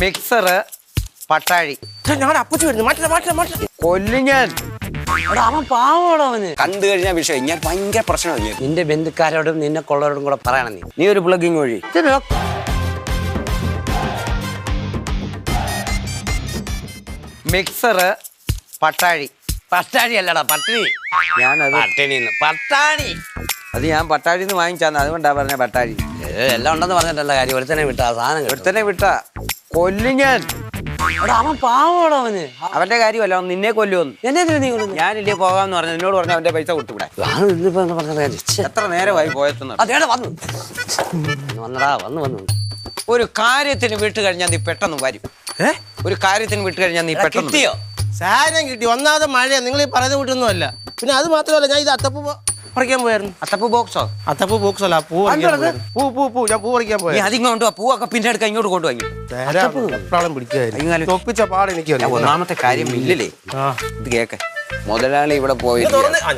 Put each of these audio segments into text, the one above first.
Mixer Pattazhi. ഞങ്ങളുടെ അപ്പച്ചി വരുന്നു. മാറ്റില്ല. കൊല്ലു ഞാൻ. അവൻ പാവോടോ അവന്. കണ്ടു കഴിഞ്ഞ വിഷയം ഞാൻ ഭയങ്കര പ്രശ്നമല്ലേ. നിന്റെ ബന്ധുക്കാരോടും നിന്നെ കൊള്ളവരോടും കൂടെ പറയണം നീ ഒരു പ്ലഗിങ് വഴി. മിക്സർ പട്ടാഴി. പട്ടാഴി അല്ലടാ പട്ടിണി. ഞാനത് പട്ടാണി. അത് ഞാൻ പട്ടാഴിന്ന് വാങ്ങിച്ചാന്ന്, അതുകൊണ്ടാ പറഞ്ഞ പട്ടാഴി. എല്ലാം ഉണ്ടെന്ന് പറഞ്ഞിട്ടല്ല കാര്യം. ഒരുത്തനെ വിട്ടാ സാധനം ഒരുത്തനെ വിട്ടാ കൊല്ലു ഞാൻ. അവൻ പാവോടോ അവന്. അവന്റെ കാര്യമല്ല, അവൻ നിന്നെ കൊല്ലുമെന്ന്. എന്നെ നീ കൊല്ലുന്നു? ഞാനില്ലേ പോകാന്ന് പറഞ്ഞു. എന്നോട് പറഞ്ഞു അവന്റെ പൈസ കൊടുത്തുകൂടെ. എത്ര നേരമായി പോയെത്തുന്ന. അതേടെ വന്നു വന്നടാ വന്നു. ഒരു കാര്യത്തിന് വിട്ട് കഴിഞ്ഞാൽ നീ പെട്ടെന്ന് വരും. ഒരു കാര്യത്തിന് വിട്ട് കഴിഞ്ഞാൽ നീ പെട്ടെന്ന് കിട്ടിയോ? സാധനം കിട്ടി. ഒന്നാമത് മഴ. നിങ്ങൾ ഈ പറയുന്ന കൂട്ടൊന്നും അല്ല. പിന്നെ അത് മാത്രമല്ല, ഞാൻ ഇത് അത്തപ്പൂ പറിക്കാൻ പോയായിരുന്നു. അത്തപ്പൂ ബോക്സോ? അത്തപ്പൂ ബോക്സ് അല്ല, പൂ ഞാൻ പൂ പറിക്കാൻ പോയി. അതിങ്ങോട്ട് പൂവൊക്കെ പിന്നെ എടുക്കാൻ ഇങ്ങോട്ട് കൊണ്ടുപോയി. പിടിക്കുമായിരുന്നു. തൊപ്പിച്ച പാട് എനിക്ക്. ഒന്നാമത്തെ കാര്യം ഇല്ലല്ലേ, ഇത് കേക്ക്. മുതലാളി ഇവിടെ പോയി.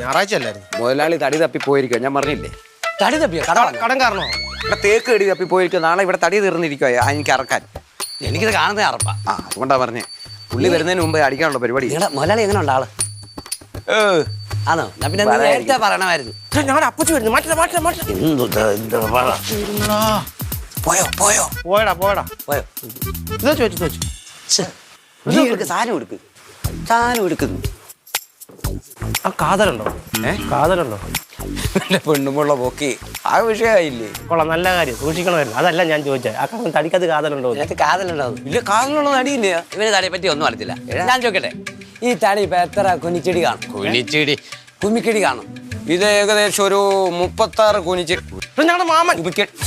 ഞായറാഴ്ച അല്ലായിരുന്നു. മുതലാളി തടി തപ്പി പോയിരിക്കുക. ഞാൻ പറഞ്ഞില്ലേ, തടി തപ്പിയോ? കടം കാരണോ? ഇവിടെ തേക്ക് കടി തപ്പി പോയിരിക്കുക. നാളെ ഇവിടെ തടി തീർന്നിരിക്കുക എനിക്ക് അറക്കാൻ. എനിക്കിത് കാണുന്നേ അറപ്പാ. അതുകൊണ്ടാ പറഞ്ഞേ, പുള്ളി വരുന്നതിന് മുമ്പ് അടിക്കാനുള്ള പരിപാടി. മുതലാളി എങ്ങനെ ഉണ്ട് ആള്? ആണോ? പിന്നെ നേരത്തെ പറയണമായിരുന്നു. ഞങ്ങളുടെ അപ്പച്ചി വരുന്നു. മാറ്റില്ല. പോയടാ. ഇത് ചോദിച്ചു സാധനം എടുക്കുന്നു. ആ കാതലുണ്ടോ? എന്റെ പെണ്ണുമുള്ള പോക്കി ആ വിഷയമായില്ലേ. കൊള്ളാം, നല്ല കാര്യം. സൂക്ഷിക്കണമായിരുന്നു. അതല്ല ഞാൻ ചോദിച്ചത്. ആ തടിക്കത് കാതലുണ്ടോ? കാതലുണ്ടോ? ഇല്ല, കാതലുള്ള തടിയില്ല. ഇവന് തടിയെ പറ്റി ഒന്നും അറിയത്തില്ല. ഞാൻ ചോദിക്കട്ടെ, ഈ തടി ഇപ്പൊ എത്ര കുനിച്ചെടി കാണും? കുമ്മിക്കടി കാണും. ഇത് ഏകദേശം ഒരു 36 കുനിച്ച്. ഞങ്ങളുടെ മാമൻ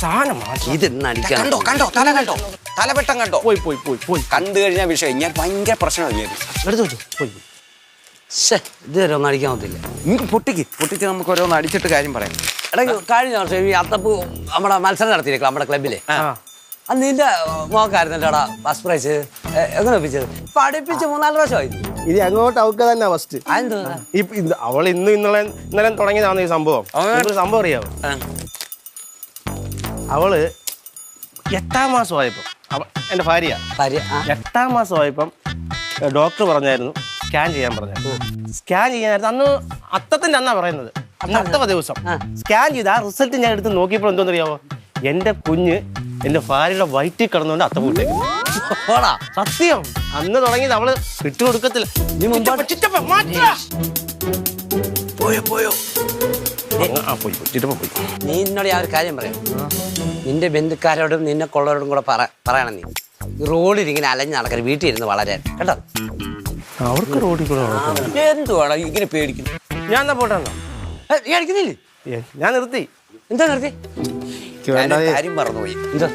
സാധനം ഇത് കണ്ടോ തലവെട്ടം കണ്ടോ? പോയി കണ്ടു കഴിഞ്ഞ വിഷയം ഞാൻ ഭയങ്കര പ്രശ്നമല്ലേ. ഇതുവരെ ഒന്നും അടിക്കാൻ പറ്റില്ല. നിങ്ങൾക്ക് പൊട്ടിച്ച് നമുക്ക് ഓരോന്ന് അടിച്ചിട്ട് കാര്യം പറയാം. കഴിഞ്ഞ വർഷം ഈ അത്തപ്പൂ നമ്മുടെ മത്സരം നടത്തിയിരിക്കണം നമ്മുടെ ക്ലബിലെ. അത് നിന്റെ മോക്കായിരുന്നല്ലോടാ ഫസ്റ്റ് പ്രൈസ്. എങ്ങനെ ഒപ്പിച്ചത്? പഠിപ്പിച്ച് 3-4 പ്രാവശ്യമായി. ഇത് അങ്ങോട്ട് അവക്ക് തന്നെ ഫസ്റ്റ്. അവൾ ഇന്നലെ തുടങ്ങിയതാണ് ഈ സംഭവം. സംഭവം അറിയാവോ? അവള് 8ാം മാസമായപ്പോ, എന്റെ ഭാര്യ 8ാം മാസമായപ്പം ഡോക്ടർ പറഞ്ഞായിരുന്നു സ്കാൻ ചെയ്യാൻ പറഞ്ഞായിരുന്നു. സ്കാൻ ചെയ്യാനായിരുന്നു. അന്ന് അത്തത്തിന്റെ അന്നാ പറയുന്നത്. അന്ന് 8ാമത്തെ ദിവസം സ്കാൻ ചെയ്ത് ആ റിസൾട്ട് ഞാൻ എടുത്ത് നോക്കിയപ്പോൾ എന്തോന്നറിയാവോ? എന്റെ കുഞ്ഞ് എന്റെ ഭാര്യയുടെ വയറ്റിൽ കിടന്നുകൊണ്ട് അത്തം വിട്ടേക്കുന്നു. സത്യം. അന്ന് തുടങ്ങിയത് അവള് വിട്ടുകൊടുക്കത്തില്ല. നീ എന്നോട് ഞാൻ ഒരു കാര്യം പറയാം. നിന്റെ ബന്ധുക്കാരോടും നിന്നെ കൊള്ളവരോടും കൂടെ പറയണം. നീ റോഡിൽ ഇങ്ങനെ അലഞ്ഞ് നടക്കരുത്, വീട്ടിൽ ഇരുന്ന് വളരാൻ കേട്ടോ. അവർക്ക് റോഡിൽ കൂടെ എന്തുവാണ് ഇങ്ങനെ പേടിക്കുന്നു? ഞാൻ എന്നാ പോട്ടെ. നീ അടിക്കുന്നില്ലേ? ഞാൻ നിർത്തി. എന്താ നിർത്തി? കാര്യം മറന്നുപോയി. എന്താ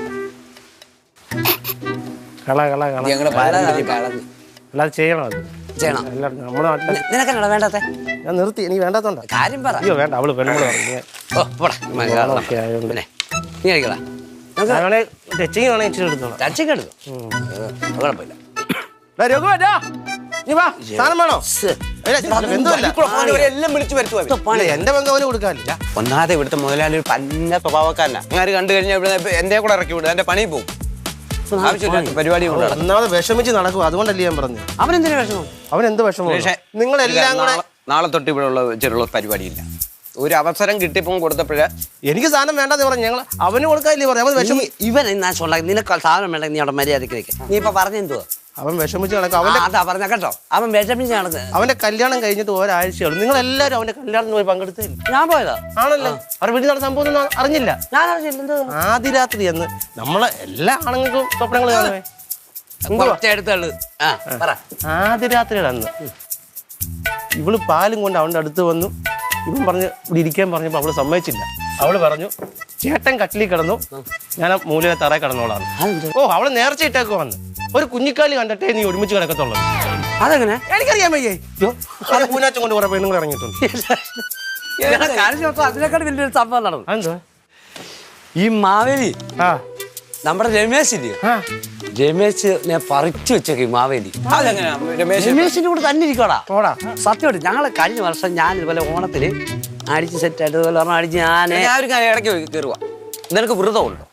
അല്ലാതെ ചെയ്യണം. അത് ചെയ്യണം. നമ്മുടെ നാട്ടിൽ നിനക്കെന്നാ വേണ്ടാത്ത? ഞാൻ നിർത്തി. എനിക്ക് വേണ്ടാത്തോണ്ടാ. കാര്യം പറ. അയ്യോ വേണ്ട. അവള് പെണ്ണുങ്ങൾ നീ കഴിക്കടാ. ടച്ചിങ് വേണേ ഇച്ചിരി എടുത്തോളാം. ടച്ചിങ് എടുത്തു, കുഴപ്പമില്ല. എല്ലാം വിളിച്ചു വരുത്തുവാ. എന്റെ ബന്ധുവിന് കൊടുക്കാനില്ല. ഒന്നാമത്തെ ഇവിടുത്തെ മുതലാളി ഒരു പന്ന സ്വഭാവക്കാരനാ. ഞാൻ കണ്ടു കഴിഞ്ഞാൽ ഇവിടെ എന്റെ കൂടെ ഇറക്കി വിടും. എന്റെ പണി പോകും. ആവശ്യമില്ലാത്ത പരിപാടി കൊണ്ട് ഒന്നാമത് വിഷമിച്ച് നടക്കും. അതുകൊണ്ടല്ലേ ഞാൻ പറഞ്ഞു. അവനെന്തിനു വിഷമം? അവൻ എന്ത് വിഷമം? നിങ്ങളെല്ലാം കൂടെ നാളെ തൊട്ട് ഇവിടെ ഉള്ള ചെറുള്ള പരിപാടിയില്ല. ഒരു അവസരം കിട്ടിയപ്പോൾ കൊടുത്തപ്പോഴേ എനിക്ക് സാധനം വേണ്ടെന്ന് പറഞ്ഞു. ഞങ്ങൾ അവന് കൊടുക്കാനില്ലേ പറഞ്ഞു. ഇവൻ എന്നാ നിനക്ക് സാധനം വേണ്ടെങ്കിൽ നീ അവിടെ മര്യാദയ്ക്ക് വെക്കാം. നീ ഇപ്പൊ പറഞ്ഞെന്തുവാ? അവൻ വിഷമിച്ച് നടക്കും. അതാ പറഞ്ഞ കേട്ടോ, അവൻ വിഷമിച്ച് നടക്കുക. അവന്റെ കല്യാണം കഴിഞ്ഞിട്ട് ഒരാഴ്ചയുള്ളൂ. നിങ്ങൾ എല്ലാവരും അവന്റെ കല്യാണത്തിന് പോയി പങ്കെടുത്തില്ല. ഞാൻ പോയതാ. ആണല്ലോ. അവർ വീട്ടിൽ നടന്ന സംഭവം ഒന്നും അറിഞ്ഞില്ല. ഞാൻ അറിഞ്ഞില്ല. ആദ്യ രാത്രി എന്ന് നമ്മളെ എല്ലാ ആണുങ്ങൾക്കും സ്വപ്നങ്ങൾ കാണുവേ. ആദ്യ രാത്രിയുടെ അന്ന് ഇവള് പാലും കൊണ്ട് അവന്റെ അടുത്ത് വന്നു. ഇവൻ പറഞ്ഞ് ഇവിടെ ഇരിക്കാൻ പറഞ്ഞപ്പോൾ അവള് സമ്മതിച്ചില്ല. അവള് പറഞ്ഞു ചേട്ടൻ കട്ടിലിൽ കിടന്നു, ഞാൻ മൂലയിലെ തറയിൽ കിടന്നോളാണ്. അവള് നേർച്ച ഇട്ടേക്ക് വന്ന് ഒരു കുഞ്ഞിക്കാലി കണ്ടിട്ടേ നീ ഒരുമിച്ച് കിടക്കത്തുള്ളൂ. അതെങ്ങനെ? എനിക്കറിയാൻ വയ്യേ. പൂനാച്ചം കൊണ്ട് കുറെ പെണ്ണുങ്ങൾ ഇറങ്ങിയിട്ടുണ്ട്. അതിനെക്കാട് വലിയൊരു സംഭവം നടന്നു. ഈ മാവേലി നമ്മുടെ രമേശില്ലേ, രമേശ് ഞാൻ പറിച്ചു വെച്ചേക്ക് മാവേലി. രമേശിന്റെ കൂടെ തന്നെ ഇരിക്കോടാ. സത്യമായിട്ട് ഞങ്ങളെ കഴിഞ്ഞ വർഷം ഞാൻ ഇതുപോലെ ഓണത്തിന് അടിച്ച് സെറ്റായിട്ട് ഇതുപോലെ അടിച്ച് ഞാൻ ഇടയ്ക്ക് കയറുക. നിനക്ക് വ്രതമുണ്ടോ?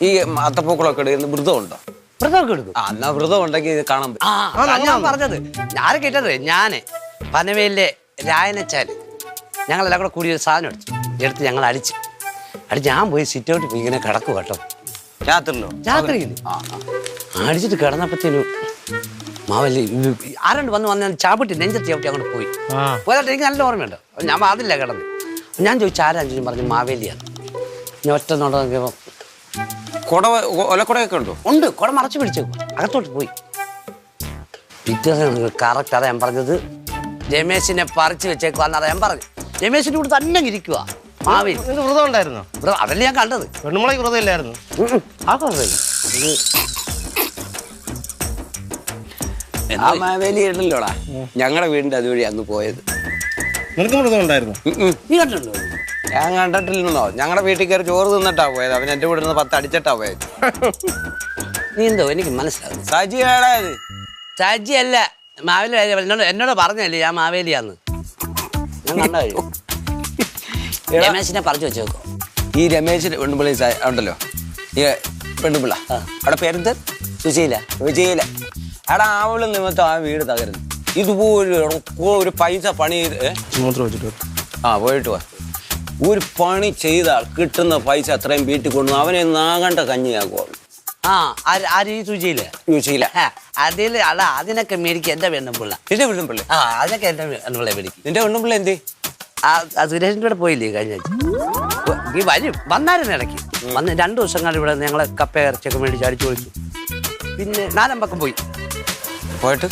ഈ അത്തപ്പൂക്കളൊക്കെ എടുക്കുന്ന വ്രതമുണ്ടോ? വ്രതമൊക്കെ എടുക്കും. എന്നാ വ്രതം ഉണ്ടെങ്കിൽ ഇത് കാണാൻ പറ്റും. ഞാൻ പറഞ്ഞത് ഞാൻ കേട്ടത് ഞാന് പനവേലിലെ രായനച്ചാല് ഞങ്ങളെല്ലാം കൂടെ കൂടി ഒരു സാധനം എടുത്ത് ഞങ്ങൾ അടിച്ച് ഞാൻ പോയി സിറ്റ് ഔട്ട് പോയി ഇങ്ങനെ കിടക്കും കേട്ടോ. രാത്രി അടിച്ചിട്ട് കിടന്നപ്പോഴത്തേനും മാവല്ലി ആരണ്ട് വന്ന് ചാപ്പിട്ടി നെഞ്ചത്തി ചവിട്ടി അങ്ങോട്ട് പോയി പോയിട്ട് എനിക്ക് നല്ല ഓർമ്മയുണ്ട്. ഞാൻ അതില്ല കിടന്ന് ഞാൻ ചോദിച്ചു ആരാ പറഞ്ഞു മാവേലിയാണ്. ഞാൻ ഒറ്റ നോക്കിയപ്പോൾ ഒലക്കുടയൊക്കെ ഉണ്ടോ? ഉണ്ട്. കുട മറച്ചു പിടിച്ചു അകത്തോട്ട് പോയി. പിറ്റേന്ന് കറക്റ്റ് അതാ ഞാൻ പറഞ്ഞത്. രമേശിനെ പറിച്ചു വെച്ചേക്കുവാന്ന് ഞാൻ പറഞ്ഞു. രമേശിന്റെ കൂടെ തന്നെ ഇരിക്കുക മാവേലി. വ്രതം ഉണ്ടായിരുന്നോ? അതല്ലേ ഞാൻ കണ്ടത്. പെണ്ണുമുളക്ക് വ്രതം ഇല്ലായിരുന്നു. ആ കുഴപ്പമില്ല. മാവേലി ഉണ്ടല്ലോടാ ഞങ്ങളുടെ വീടിന്റെ അതുവഴി അന്ന് പോയത്. നിനക്കും വ്രതം ഉണ്ടായിരുന്നു? നീ കണ്ടിട്ടുണ്ടോ? ഞാൻ കണ്ടിട്ടില്ലെന്നോ. ഞങ്ങളുടെ വീട്ടിൽ കയറി ചോറ് തിന്നിട്ടാ പോയത്. അവൻ എന്റെ വീട്ടിൽ നിന്ന് 10 അടിച്ചിട്ടാ പോയത്. നീ എന്തോ എനിക്ക് മനസ്സിലാകും. സജിയാടായത് സജി അല്ല മാവേലി. എന്നോട് പറഞ്ഞല്ലേ ഞാൻ മാവേലിയാന്ന്. ഞാൻ കണ്ടോ രമേശിനെ പറിച്ചു വെച്ചേക്കോ. ഈ രമേശ് പെണ്ണുപിള്ളി ഉണ്ടല്ലോ ഈ പെണ്ണുപിള്ള അവിടെ പേരെന്ത്? സുശീല. വിജയില. അവിടെ അവള് നിമിത്തം ആ വീട് തകരുന്നു. ഇതുപോലെ ഒരു പൈസ പണി പോയിട്ട് വാ. ഒരു പണി ചെയ്താൽ കിട്ടുന്ന പൈസ അത്രയും വീട്ടിൽ കൊണ്ടു അവനെ നാകണ്ട കഞ്ഞിയാക്കുവാണ്. സുശീല അതിൽ അതിനൊക്കെ മേടിക്കും എന്റെ പെണ്ണുപിള്ള. നിന്റെ പെണ്ണുപിള്ള? അതിനൊക്കെ എന്റെ പെണ്ണുപിള്ള മേടിക്കും. നിന്റെ പെണ്ണുപിള്ള എന്തേ? സുരേഷിന്റെ കൂടെ പോയില്ലേ കഴിഞ്ഞ ഈ വരും വന്നായിരുന്നു ഇടയ്ക്ക് വന്ന് 2 ദിവസം കണ്ട് ഇവിടെ ഞങ്ങളെ കപ്പ ഇറച്ചിയൊക്കെ മേടിച്ച് അടിച്ചു പൊളിച്ചു. പിന്നെ 4 പക്കം പോയി പോയിട്ട്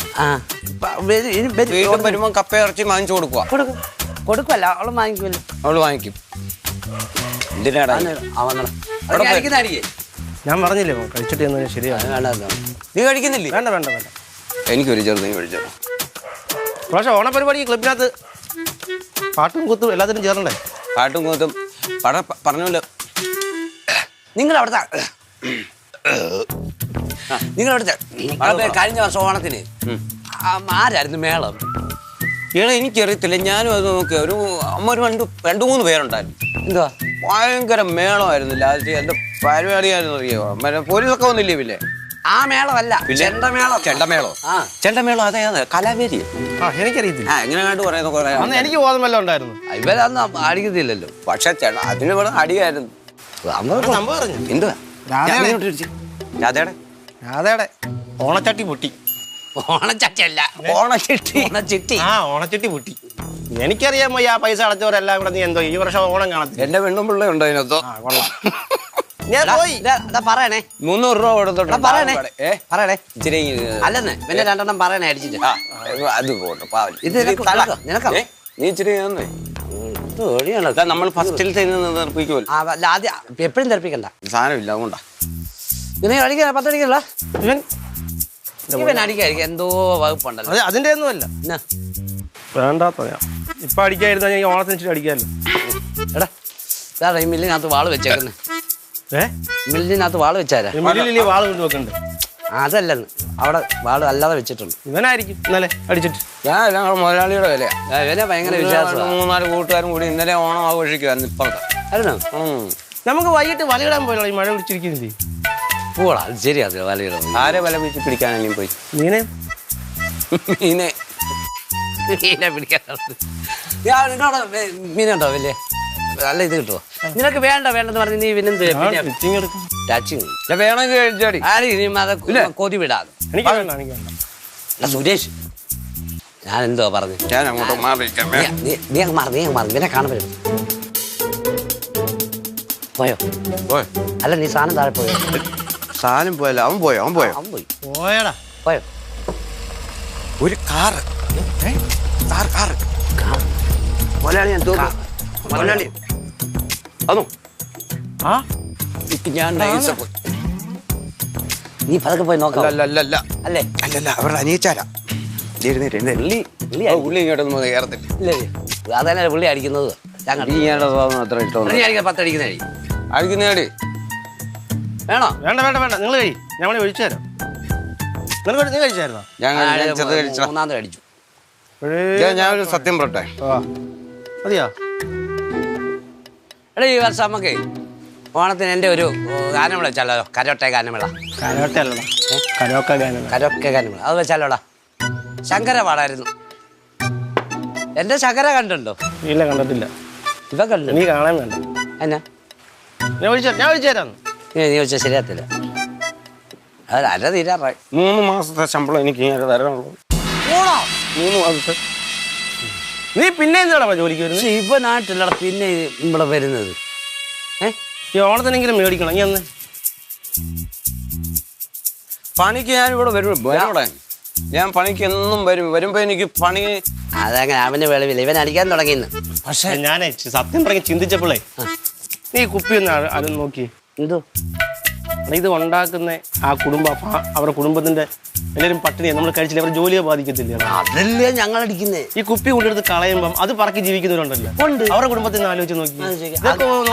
വരുമ്പോ കപ്പ ഇറച്ചി വാങ്ങിച്ചു കൊടുക്കുമല്ല അവള് വാങ്ങിക്കുമല്ലോ. അവള് വാങ്ങിക്കും. എന്തിനാടാ ഞാൻ പറഞ്ഞില്ലേ കഴിച്ചിട്ട് ശരിയാണ്. നീ കഴിക്കുന്നില്ലേ? വേണ്ട വേണ്ട വേണ്ട. എനിക്കൊരു ചെറുതീ കഴിച്ചോ. പക്ഷെ ഓണപരിപാടി ക്ലബിനകത്ത് പാട്ടും കൂത്തും എല്ലാത്തിനും ചേർന്നേ. പാട്ടും കൂത്തും പറഞ്ഞല്ലോ. നിങ്ങളവിടുത്തെ കഴിഞ്ഞ വർഷം ഓണത്തിന് ആരായിരുന്നു മേളം? എനിക്കറിയത്തില്ല. ഞാനും അത് നോക്കിയ ഒരു 2-3 പേരുണ്ടായിരുന്നു. എന്തുവാ ഭയങ്കര മേളമായിരുന്നു. ലാസ്റ്റ് എന്റെ പരിപാടിയായിരുന്നു. അറിയോ പോലീസൊക്കെ വന്നില്ലേ? പിന്നെ ആ മേളമല്ല ചെണ്ടമേളോ. ചെണ്ടമേളോ അതെ കലാവേദി. എനിക്കറിയത്തില്ല. എങ്ങനെ കണ്ടു പറയുന്ന എനിക്ക് ബോധമല്ലോ ഉണ്ടായിരുന്നു. ഇവരൊന്നും അടിക്കുന്നില്ലല്ലോ. പക്ഷെ അതിന് ഇവിടെ അടിയായിരുന്നു. എന്തുവാ രാധയുടെ ഓണച്ചട്ടി പൊട്ടി. ഓണച്ചട്ടിയല്ല ഓണച്ചിട്ടി. ഓണച്ചട്ടി പൊട്ടി. എനിക്കറിയാമോ ആ പൈസ അടച്ചവരെല്ലാം കൂടെ നീ എന്തോ ഈ വർഷം ഓണം കാണത്തില്ല. എന്റെ പെണ്ണും പിള്ള ഉണ്ടോ അതിനകത്തോ? ഞാൻ പോയി പറയണേ 300 രൂപ കൊടുത്തോട്ടെ. പറയണേ ഇച്ചിരി അല്ലെന്ന് പിന്നെ 2 പറയണേ അടിച്ചിട്ട്. അത് പോട്ടെ പാവം. ഇത് നിനക്കാ നീ ഇച്ചിരി നമ്മൾ ഫസ്റ്റിൽ തെറിപ്പിക്കുമല്ലോ. ആദ്യം എപ്പോഴും തെറിപ്പിക്കണ്ട. സാധനമില്ല അതുകൊണ്ടാ. ഇവനെ അടിക്കാൻ 10 അടിക്കല്ല. ഇവൻ അടിക്കായിരിക്കും എന്തോ വകുപ്പുണ്ടല്ലോ. അതിന്റെ ഒന്നും അല്ല. വേണ്ടാത്ത ഇപ്പൊ അടിക്കാതിരുന്ന ഞാൻ ഓണത്തിന് അടിക്കാമല്ലോ. എടാ ഈ മില്ലിനകത്ത് വാള് വെച്ചേക്കുന്നേ. മില്ലിനകത്ത് വാള് വെച്ചാരാ? മില്ലിൽ വാള് കൊണ്ട് വെക്കണ്ട്. അതല്ലെന്ന് അവിടെ വാള് അല്ലാതെ വെച്ചിട്ടുണ്ട്. ഇവനായിരിക്കും ഇന്നലെ അടിച്ചിട്ട്. ഞാൻ മുതലാളിയുടെ വിലയാ. ഇവനെ ഭയങ്കര വിശ്വാസം. 3-4 കൂട്ടുകാരും കൂടി ഇന്നലെ ഓണം ആഘോഷിക്കുവായിരുന്നു. ഇപ്പഴത്തെ നമുക്ക് വൈകിട്ട് വലയിടാൻ പോയല്ലോ. ഈ മഴ പിടിച്ചിരിക്കുന്നില്ലേ? പോടാ അത് ശരിയാ. വലയിടാൻ ആരെ വല പിടിച്ച് പിടിക്കാനെങ്കിലും പോയി. മീനെ പിടിക്കാൻ മീനുണ്ടോ വലിയ നല്ല ഇത് കിട്ടുമോ? നിനക്ക് വേണ്ടെന്ന് പറഞ്ഞ് നീ പിന്നെന്ത് വേണമെങ്കിൽ കഴിച്ചാടി. കൊതി വിടാതെ. സുരേഷ് ഞാൻ എന്തോ പറഞ്ഞു. ഞാൻ അങ്ങോട്ട് നീ അങ്ങ് മാറി നിന്നെ കാണാൻ പറ്റും. പോയോ? അല്ല നീ സാധനം താഴെ പോയോ? സാധനം പോയല്ലോ. അവൻ പോയോടാ. ഒരു കാറ് മുതലാളി ഞാൻ തോന്നുന്നു. മുതലാളി അതോ ഞാൻ നീ പതൊക്കെ പോയി നോക്കാം. അല്ലേ അവരുടെ അനിയച്ചാരാ. ഉള്ളി ഇങ്ങോട്ടൊന്നും കയറത്തില്ല. ഇല്ലേ അതന്നെ പുള്ളി അടിക്കുന്നത്. അത്ര ഇഷ്ടം 10 അടിക്കുന്ന അടിക്കുന്നേടി വേണോ? വേണ്ട നിങ്ങൾ കഴി. ഞാൻ ഒഴിച്ചു തരാം. നീ കഴിച്ചായിരുന്നോ? മൂന്നാമത് അടിച്ചു. ഞാനൊരു സത്യം പറട്ടെ. മതിയാ? എടാ ഈ വർഷം നമുക്ക് ഓണത്തിന് എൻ്റെ ഒരു ഗാനം വെച്ചാലോ? കരോട്ടെ ഗാനമേള. കരോട്ടെ അല്ലടാ, കരോക്ക ഗാനം. കരോക്കെ ഗാനമേള അത് വെച്ചാലോടാ. ശങ്കര പാടായിരുന്നു. എൻ്റെ ശങ്കര കണ്ടുണ്ടോ? ഇല്ല, കണ്ടിട്ടില്ല. ഇവ കണ്ടു. നീ കാണാൻ വേണ്ട. എന്നാ ഞാൻ വിളിച്ചു തരാം. നീ ചോദിച്ചാൽ ശരിയാത്തില്ല. അത് അര തീരാറായി. 3 മാസത്തെ ശമ്പളം എനിക്ക് തരാനുള്ളൂ. 3 മാസത്തെ. നീ പിന്നെ എന്താടാ ജോലിക്ക് വരുന്നത്? പക്ഷെ ഇവ നാട്ടിലടാ പിന്നെ ഇവിടെ വരുന്നത്. ഈ ഓണത്തിനെങ്കിലും മേടിക്കണം. നീ അന്ന് പണിക്ക് ഞാൻ ഇവിടെ വരും. ഞാൻ പണിക്ക് എന്നും വരുമ്പോ എനിക്ക് പണി അതങ്ങനെ അവന്റെ വെളിവില്ല. ഇവൻ അടിക്കാൻ തുടങ്ങിയെന്ന്. പക്ഷെ ഞാനേ സത്യം പറഞ്ഞ് ചിന്തിച്ചപ്പോഴേ നീ കുപ്പി ഒന്ന് അത് നോക്കി. എന്തോ ഇത് ഉണ്ടാക്കുന്ന ആ കുടുംബം, അവരുടെ കുടുംബത്തിന്റെ എല്ലാവരും പട്ടിണിയെ നമ്മൾ കഴിച്ചില്ല, അവരുടെ ജോലിയെ ബാധിക്കത്തില്ല. അതല്ലേ ഞങ്ങൾ അടിക്കുന്നേ. ഈ കുപ്പി കൊണ്ടെടുത്ത് കളയുമ്പം അത് പറക്കി ജീവിക്കുന്നവരുണ്ടല്ലോ, അവരുടെ കുടുംബത്തിൽ നിന്ന് ആലോചിച്ച് നോക്കി.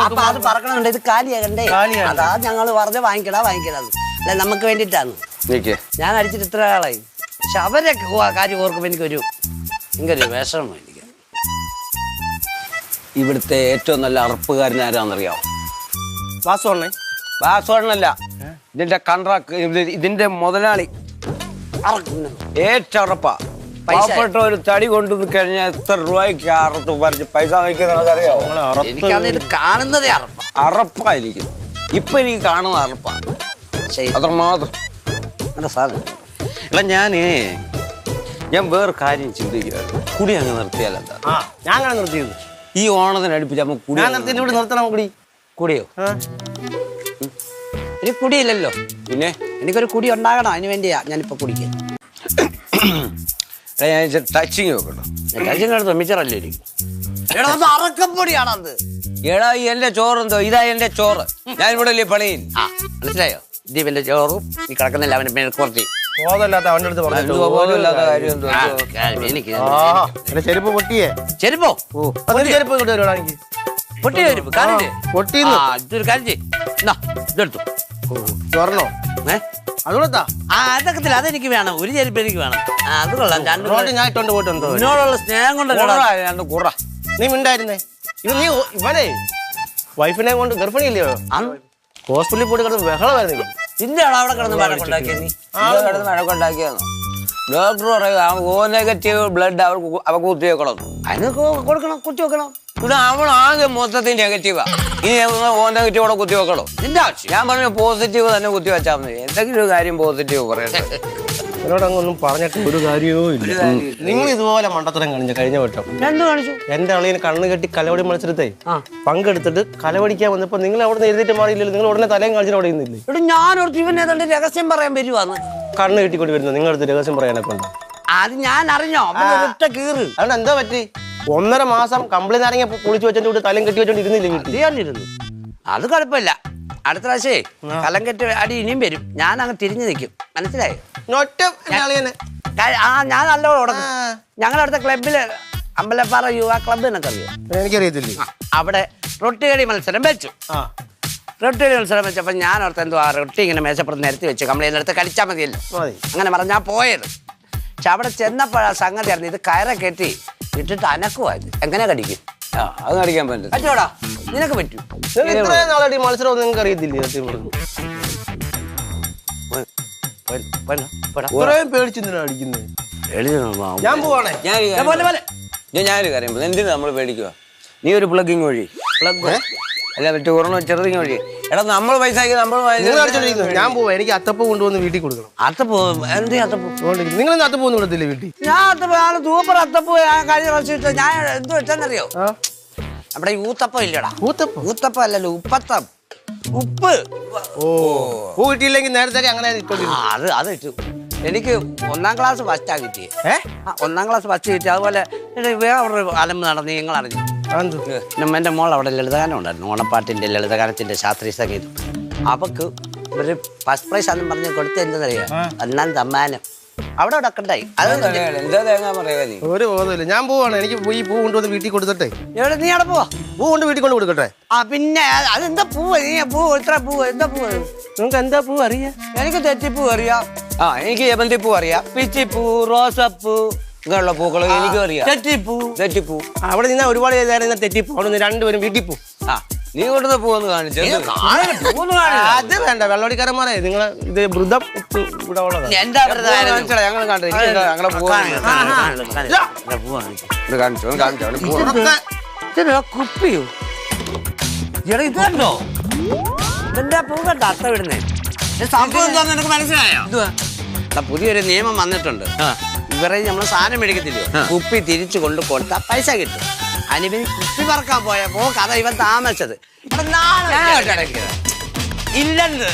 അത് പറക്കണുണ്ട്. ഇത് കാലിയാകണ്ടേ? അതാ ഞങ്ങൾ പറഞ്ഞ വാങ്ങിക്കടാന്ന്. അല്ല നമുക്ക് വേണ്ടിയിട്ടാണ്. ഞാൻ അടിച്ചിട്ട് ഇത്ര ആളായി. പക്ഷെ അവരെ കാര്യം ഓർക്കുമ്പോൾ എനിക്കൊരു വിഷമം. എനിക്ക് ഇവിടുത്തെ ഏറ്റവും നല്ല അറപ്പുകാരൻ ആരാന്നറിയാമോ? വാസോണ്ണല്ല, ഇതിന്റെ ഇതിന്റെ മുതലാളി ഏറ്റവും അറപ്പാ. പാവപ്പെട്ട ഒരു തടി കൊണ്ടു കഴിഞ്ഞാൽ എത്ര രൂപയ്ക്ക് അറുത്ത് പറിച്ച് പൈസ വയ്ക്കുന്നറിയാമോ? എനിക്കത് കാണുന്നതേ അറപ്പായിരിക്കും. ഇപ്പൊ എനിക്ക് കാണുന്ന അറപ്പാ. അത്രമാത്രം സാധനം. അല്ല ഞാൻ വേറെ കാര്യം ചിന്തിക്കുവായിരുന്നു. കുടി അങ്ങ് നിർത്തിയാലെന്താ? ഞാൻ അങ്ങനെ നിർത്തിയത്. ഈ ഓണത്തിന് അടുപ്പിച്ച് നമുക്ക് കുടി നിർത്തണം. കുടിയോ? എനിക്ക് കുടിയില്ലല്ലോ. പിന്നെ എനിക്കൊരു കുടി ഉണ്ടാകണം. അതിന് വേണ്ടിയാ ഞാനിപ്പോ കുടിക്കാൻ. ഞാൻ ടച്ചിങ് വെക്കട്ടോ. ടച്ചിങ് എടുത്തോ? മിച്ചറല്ലേ അറക്കപ്പൊടിയാണത്. എടാ എന്റെ ചോറെന്തോ? ഇതാ എന്റെ ചോറ്. ഞാൻ ഇവിടെ അല്ലേ പണിയിൽ. മനസ്സിലായോ? ദീപന്റെ ചോറും ഈ കിടക്കുന്നില്ല അവന്റെ മേൽക്കുറത്തി. ബോധമില്ലാത്ത അവന്റെ അടുത്ത് ചെരുപ്പ് പൊട്ടിയേ. ചെരുപ്പോ? ചെരുപ്പ് എനിക്ക് പൊട്ടി ചെരുപ്പ് പൊട്ടി. ഇതൊരു കാര്യം ഇതെടുത്തു. പറഞ്ഞോ? അതുകൊണ്ടാ അതൊക്കെ അതെനിക്ക് വേണം. ഒരു ചെരുപ്പ് എനിക്ക് വേണം. അത് കൊള്ളാം. ഞാൻ ഇട്ടോണ്ട് പോയിട്ടുണ്ടോ? എന്നോടുള്ള സ്നേഹം കൊണ്ട് കൂറ. നീ മിണ്ടായിരുന്നേ. ഇത് നീ ഇവനെ വൈഫിനെ കൊണ്ട് ഗർഭിണിയില്ലയോ? ഹോസ്പിറ്റലിൽ പോയിട്ട് കിടന്ന് ബഹളമായിരുന്നു. ഇന്ത്യയാണ് അവിടെ കിടന്ന് വഴക്കുണ്ടാക്കിയത്. നീ കിടന്ന് വഴക്കുണ്ടാക്കിയെന്നോ? ഡോക്ടർ പറയും ഓ നെഗറ്റീവ് ബ്ലഡ് അവ കുത്തി വെക്കണം. അതിന് കൊടുക്കണം, കുത്തി വെക്കണം. ഇവിടെ അവൾ ആകെ മൊത്തത്തിൽ നെഗറ്റീവാ. ഇനി ഓ നെഗറ്റീവ് അവിടെ കുത്തി വെക്കണോ? ഇതിന്റെ ആവശ്യം. ഞാൻ പറഞ്ഞു പോസിറ്റീവ് തന്നെ കുത്തി വെച്ചാൽ മതി. എന്തെങ്കിലും ഒരു കാര്യം പോസിറ്റീവ് പറയട്ടെ. എന്നോട് അങ്ങൊന്നും പറഞ്ഞിട്ട് ഒരു കാര്യവും ഇല്ല. നിങ്ങൾ ഇതുപോലെ മണ്ടത്തരം കഴിഞ്ഞ വട്ടം എന്ത് കാണിച്ചു? എന്റെ അളിയന് കണ്ണ് കെട്ടി കലവടി മത്സരത്തെ പങ്കെടുത്തിട്ട് കലവടിക്കാൻ വന്നപ്പോ നിങ്ങൾ അവിടെ നിന്ന് എഴുതിയിട്ട് മാറിയില്ലല്ലോ. നിങ്ങൾ ഉടനെ തലയും കാണിച്ചിട്ട് അവിടെ ഇന്നില്ലേ? ഇവിടെ ഞാനോർത്ത് ഇവൻ ഏതാണ്ട് രഹസ്യം പറയാൻ വരുവാന്ന്. കണ്ണ് കെട്ടിക്കൊണ്ട് വരുന്നത് നിങ്ങളടുത്ത് രഹസ്യം പറയാനൊക്കെ ഉണ്ട്. അത് ഞാൻ അറിഞ്ഞോ? കീറ്. അതുകൊണ്ട് എന്താ പറ്റി? 1.5 മാസം കമ്പിളി നാരങ്ങ പൊളിച്ചു വെച്ചോണ്ട് ഇവിടെ തലയും കെട്ടി വെച്ചോണ്ട് ഇരുന്നില്ലേ വീട്ടിൽ? അത് കുഴപ്പമില്ല. അടുത്ത പ്രാവശ്യേ കലം കെട്ടി അടി ഇനിയും വരും. ഞാൻ അങ്ങ് തിരിഞ്ഞു നിൽക്കും. മനസ്സിലായോ? ഞാൻ നല്ല തുടങ്ങും. ഞങ്ങളുടെ അടുത്ത ക്ലബില് അമ്പലപ്പാറ യുവ ക്ലബ് എന്നൊക്കെ അറിയോ? എനിക്കറിയത്തില്ല. അവിടെ റൊട്ടിയടി മത്സരം വെച്ചു. റൊട്ടിയടി മത്സരം വെച്ചപ്പോ ഞാൻ ഓർത്ത് എന്തോ ആ റൊട്ടി ഇങ്ങനെ മേശപ്പുറത്ത് നിരത്തി വെച്ചു. കമ്പിളിയെടുത്ത് കടിച്ചാൽ മതിയല്ലോ. അങ്ങനെ പറഞ്ഞാ പോയത്. പക്ഷെ അവിടെ ചെന്നപ്പോഴാ സംഗതി അറിഞ്ഞു. ഇത് കയറെ കെട്ടി ഇട്ടിട്ട് അനക്കുവായിരുന്നു. എങ്ങനെ കടിക്കും? അത് കടിക്കാൻ പറ്റും. പറ്റൂടാ? നിനക്ക് പറ്റൂ. മത്സരം നിങ്ങൾക്ക് അറിയത്തില്ലേ? ഞാൻ പോവാണേ. ഞാനൊരു കാര്യം എന്തിനു നമ്മൾ പേടിക്കുക? നീ ഒരു പ്ലഗിങ് വഴി അല്ല മറ്റേ ഒരെണ്ണം ചെറുതിങ് വഴി. എടാ നമ്മൾ പൈസ ഞാൻ പോവാ. എനിക്ക് അത്തപ്പൂ കൊണ്ടുവന്ന് വീട്ടിൽ കൊടുക്കണം. അത്തപ്പൂ? എന്ത് അത്തപ്പൂ? നിങ്ങൾ അത്തപ്പൂ ഒന്നും കൊടുത്തില്ലേ വീട്ടിൽ? ഞാൻ അത്തപ്പൂ സൂപ്പർ അത്തപ്പൂ കഴിഞ്ഞ പ്രാവശ്യം ഞാൻ എന്തോ ഇട്ടെന്നറിയോ? നമ്മുടെ ഊത്തപ്പം ഇല്ലടാ. ഊത്തപ്പം അല്ലല്ലോ, ഉപ്പത്തം. ഉപ്പ്. പൂ കിട്ടിയില്ലെങ്കിൽ നേരത്തെ അങ്ങനെ അത് ഇട്ടു. എനിക്ക് 1ാം ക്ലാസ് ഫസ്റ്റാ കിട്ടിയേ. 1ാം ക്ലാസ് ഫസ്റ്റ് കിട്ടി. അതുപോലെ വേറൊരു അലമ്പ് നടന്ന് നിങ്ങൾ അറിഞ്ഞു. എൻ്റെ മോൾ അവിടെ ലളിതഗാനം ഉണ്ടായിരുന്നു. ഓണപ്പാട്ടിന്റെ ലളിതഗാനത്തിന്റെ ശാസ്ത്രീയ സംഗീതം. അവക്ക് ഒരു ഫസ്റ്റ് പ്രൈസ് ആണെന്ന് പറഞ്ഞ് കൊടുത്ത എന്താ എന്നാൽ സമ്മാനം അവിടെ ഉണ്ടായി. ഒരു ബോധമില്ല. ഞാൻ പോവാണ്. എനിക്ക് ഈ പൂ കൊണ്ടുവന്ന് വീട്ടിൽ കൊടുത്തിട്ടെ. എവിടെ നീ അവിടെ പോവാ? പൂ കൊണ്ട് വീട്ടിൽ കൊണ്ട് കൊടുക്കട്ടെ. പിന്നെ അതെന്താ പൂവ്? ഇത്ര പൂവ് എന്താ പൂവ്? നിങ്ങൾക്ക് എന്താ പൂ അറിയാം? എനിക്ക് തെറ്റിപ്പൂ അറിയാം. എനിക്ക് യവന്തിപ്പൂ അറിയാം. പിച്ചിപ്പൂ, റോസപ്പൂ, ഇങ്ങനെയുള്ള പൂക്കൾ എനിക്കും അറിയാം. തെറ്റിപ്പൂ. തെറ്റിപ്പൂ അവിടെ നിന്നാ ഒരുപാട് തെറ്റിപ്പൂ. അവിടെ നിന്ന് രണ്ടുപേരും വീട്ടിൽ പോ. നീ കൊണ്ടുവന്ന് പോവെന്ന് കാണിച്ചു അത് വേണ്ട വെള്ളോടിക്കാരന്മാരെ നിങ്ങൾ ഇത് വൃതം ഉപ്പ് ഇവിടെ ഉള്ളതാ. ഞങ്ങൾ കണ്ടു ഞങ്ങളെ കുപ്പിയോ എടാ ഇത് കണ്ടോ ഇതെന്താ പൂ കണ്ട അത്ത വിടുന്നേ സംഭവം എന്താന്ന് എനിക്ക് മനസ്സിലായോ? പുതിയൊരു നിയമം വന്നിട്ടുണ്ട്. ഇവരെ നമ്മള് സാധനം മേടിക്കത്തില്ലയോ, കുപ്പി തിരിച്ചു കൊണ്ട് കൊടുത്താൽ പൈസ കിട്ടും. അതിന് കുപ്പി പറക്കാൻ പോയപ്പോ കഥ ഇവൻ താമസിച്ചത് ഇല്ലെന്ന്